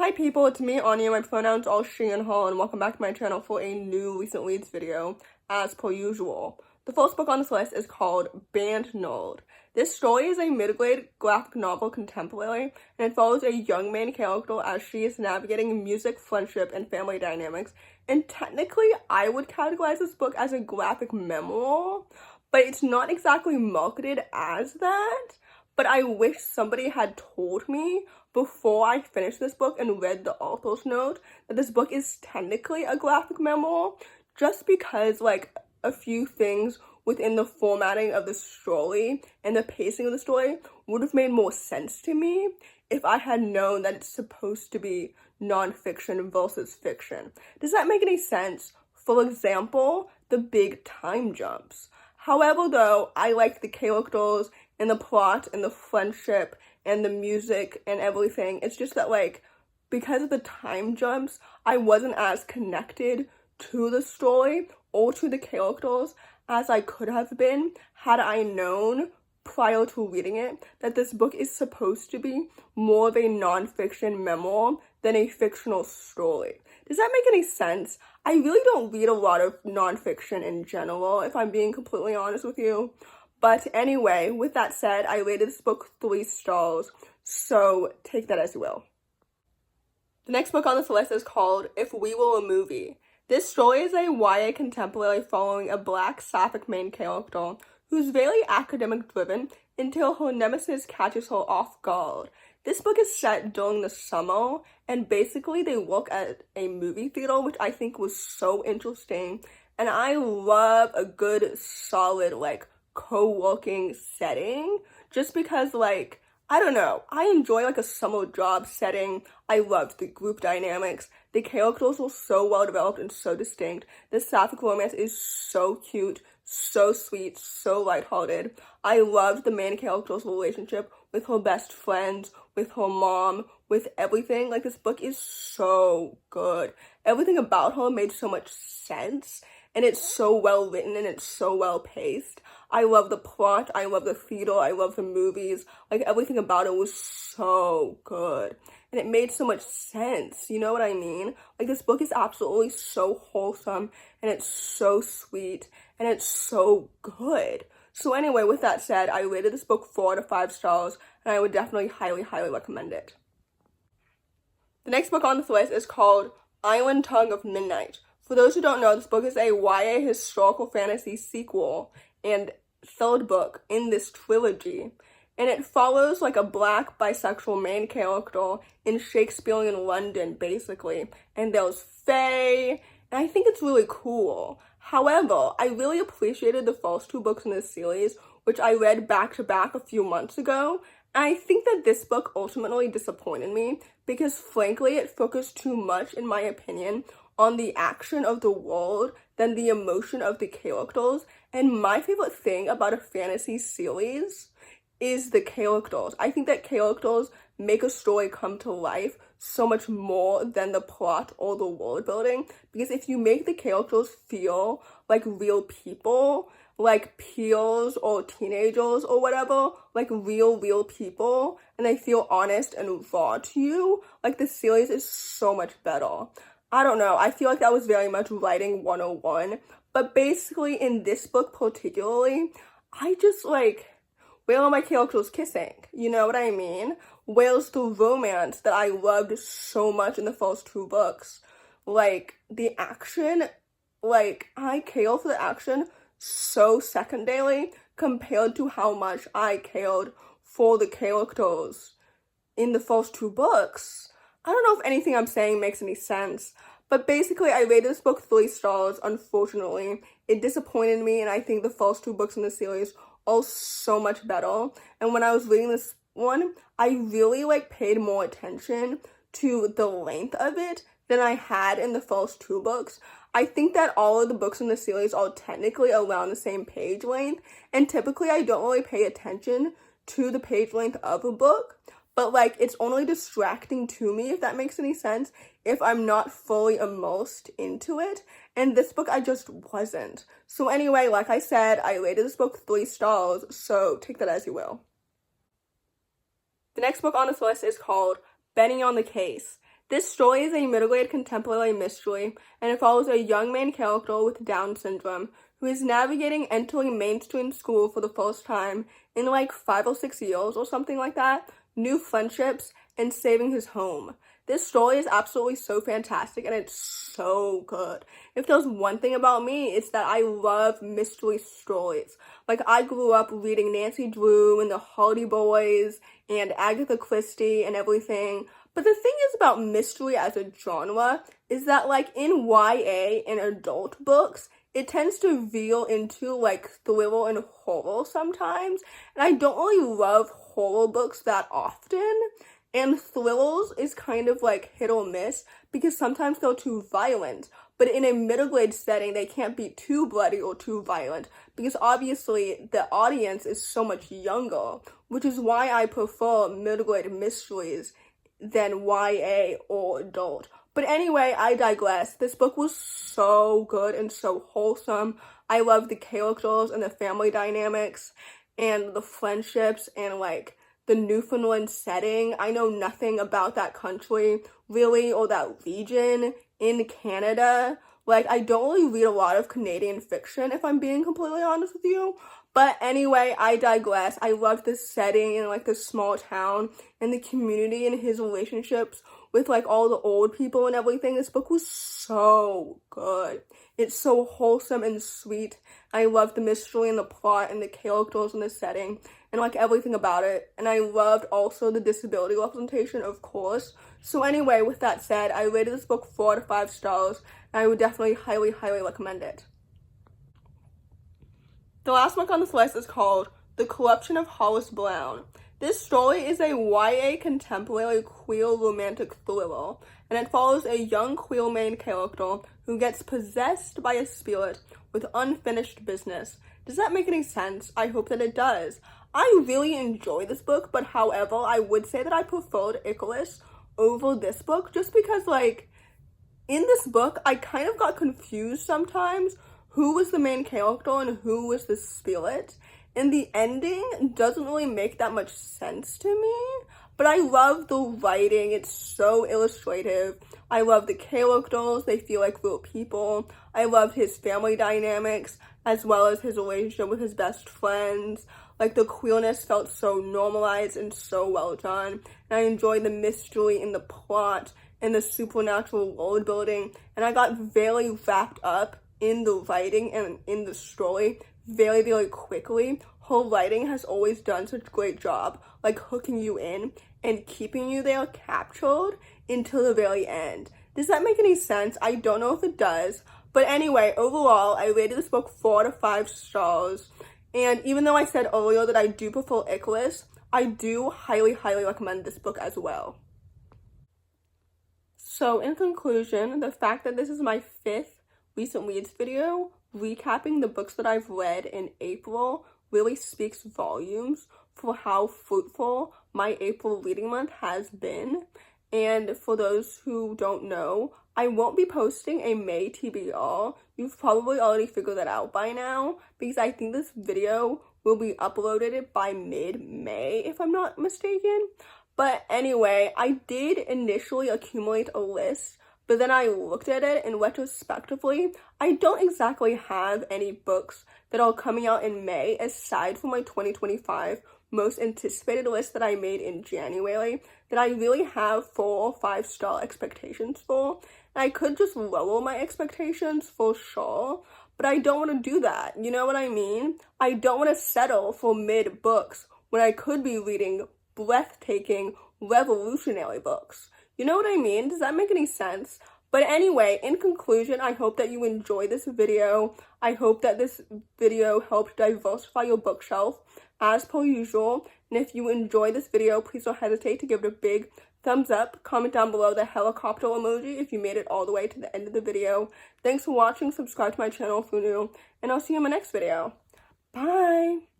Hi people, it's me, Anja. My pronouns all she and her, and welcome back to my channel for a new recent reads video, as per usual. The first book on this list is called Band Nerd. This story is a middle-grade graphic novel contemporary, and it follows a young main character as she is navigating music, friendship, and family dynamics. And technically, I would categorize this book as a graphic memoir, but it's not exactly marketed as that. But I wish somebody had told me before I finished this book and read the author's note that this book is technically a graphic memoir, just because like a few things within the formatting of the story and the pacing of the story would have made more sense to me if I had known that it's supposed to be nonfiction versus fiction. Does that make any sense? For example, the big time jumps. However, though, I like the characters and the plot and the friendship and the music and everything. It's just that, like, because of the time jumps, I wasn't as connected to the story or to the characters as I could have been had I known prior to reading it that this book is supposed to be more of a nonfiction memoir than a fictional story. Does that make any sense? I really don't read a lot of nonfiction in general, if I'm being completely honest with you. But anyway, with that said, I rated this book 3 stars, so take that as you will. The next book on this list is called If We Were a Movie. This story is a YA contemporary following a black sapphic main character who's very academic driven until her nemesis catches her off guard. This book is set during the summer, and basically they work at a movie theater, which I think was so interesting. And I love a good, solid, like, co-working setting, just because, like, I don't know, I enjoy, like, a summer job setting. I loved the group dynamics. The characters were so well developed and so distinct. The sapphic romance is so cute, so sweet, so lighthearted. I loved the main character's relationship with her best friends, with her mom, with everything. Like, this book is so good. Everything about her made so much sense, and it's so well written and it's so well paced. I love the plot, I love the theater, I love the movies. Like, everything about it was so good. And it made so much sense, you know what I mean? Like, this book is absolutely so wholesome, and it's so sweet, and it's so good. So anyway, with that said, I rated this book 4 out of 5 stars, and I would definitely highly, highly recommend it. The next book on this list is called Island Tongue of Midnight. For those who don't know, this book is a YA historical fantasy sequel and third book in this trilogy. And it follows like a black bisexual main character in Shakespearean London, basically. And there's Faye, and I think it's really cool. However, I really appreciated the first 2 books in this series, which I read back to back a few months ago. And I think that this book ultimately disappointed me because, frankly, it focused too much, in my opinion, on the action of the world than the emotion of the characters. And my favorite thing about a fantasy series is the characters. I think that characters make a story come to life so much more than the plot or the world building, because if you make the characters feel like real people, like peers or teenagers or whatever, like real people, and they feel honest and raw to you, like the series is so much better. I don't know, I feel like that was very much writing 101, but basically in this book particularly, I just like, where are my characters kissing? You know what I mean? Where's the romance that I loved so much in the first 2 books? Like, the action, like, I care for the action so secondary compared to how much I cared for the characters in the first 2 books. I don't know if anything I'm saying makes any sense, but basically I rated this book 3 stars, unfortunately. It disappointed me, and I think the first 2 books in the series are so much better. And when I was reading this one, I really like paid more attention to the length of it than I had in the first 2 books. I think that all of the books in the series are technically around the same page length, and typically I don't really pay attention to the page length of a book, but like it's only distracting to me, if that makes any sense, if I'm not fully immersed into it, and this book I just wasn't. So anyway, like I said, I rated this book 3 stars, so take that as you will. The next book on this list is called Benny on the Case. This story is a middle-grade contemporary mystery, and it follows a young main character with Down syndrome who is navigating entering mainstream school for the first time in like 5 or 6 years or something like that, new friendships, and saving his home. This story is absolutely so fantastic, and it's so good. If there's one thing about me, it's that I love mystery stories. Like, I grew up reading Nancy Drew and the Hardy Boys and Agatha Christie and everything. But the thing is about mystery as a genre is that, like, in YA and adult books, it tends to veer into, like, thriller and horror sometimes. And I don't really love horror books that often. And thrillers is kind of like hit or miss because sometimes they're too violent. But in a middle grade setting, they can't be too bloody or too violent because obviously the audience is so much younger, which is why I prefer middle grade mysteries than YA or adult. But anyway, I digress. This book was so good and so wholesome. I love the characters and the family dynamics and the friendships and like the Newfoundland setting. I know nothing about that country, really, or that region in Canada. Like, I don't really read a lot of Canadian fiction, if I'm being completely honest with you. But anyway, I digress. I loved this setting in, like, this small town and the community and his relationships with, like, all the old people and everything. This book was so good. It's so wholesome and sweet. I loved the mystery and the plot and the characters and the setting and, like, everything about it. And I loved also the disability representation, of course. So anyway, with that said, I rated this book 4 out of 5 stars, and I would definitely highly, highly recommend it. The last book on this list is called The Corruption of Hollis Brown. This story is a YA contemporary queer romantic thriller, and it follows a young queer main character who gets possessed by a spirit with unfinished business. Does that make any sense? I hope that it does. I really enjoy this book, but however, I would say that I preferred Icarus over this book just because, like, in this book, I kind of got confused sometimes who was the main character and who was the spirit. And the ending doesn't really make that much sense to me. But I love the writing. It's so illustrative. I love the characters. They feel like real people. I love his family dynamics as well as his relationship with his best friends. Like, the queerness felt so normalized and so well done. And I enjoyed the mystery and the plot and the supernatural world building. And I got very wrapped up in the writing and in the story very, very quickly. Her writing has always done such a great job, like, hooking you in and keeping you there captured until the very end. Does that make any sense? I don't know if it does. But anyway, overall, I rated this book 4 out of 5 stars. And even though I said earlier that I do prefer Icarus, I do highly, highly recommend this book as well. So in conclusion, the fact that this is my 5th recent reads video, recapping the books that I've read in April, really speaks volumes for how fruitful my April reading month has been. And for those who don't know, I won't be posting a May TBR. You've probably already figured that out by now, because I think this video will be uploaded by mid-May, if I'm not mistaken. But anyway, I did initially accumulate a list, but then I looked at it and retrospectively, I don't exactly have any books that are coming out in May aside from my 2025 most anticipated list that I made in January that I really have 4 or 5 star expectations for. And I could just lower my expectations for sure, but I don't want to do that. You know what I mean? I don't want to settle for mid books when I could be reading breathtaking, revolutionary books. You know what I mean? Does that make any sense? But anyway, in conclusion, I hope that you enjoy this video. I hope that this video helped diversify your bookshelf as per usual. And if you enjoy this video, please don't hesitate to give it a big thumbs up. Comment down below the helicopter emoji if you made it all the way to the end of the video. Thanks for watching. Subscribe to my channel if you're new. And I'll see you in my next video. Bye!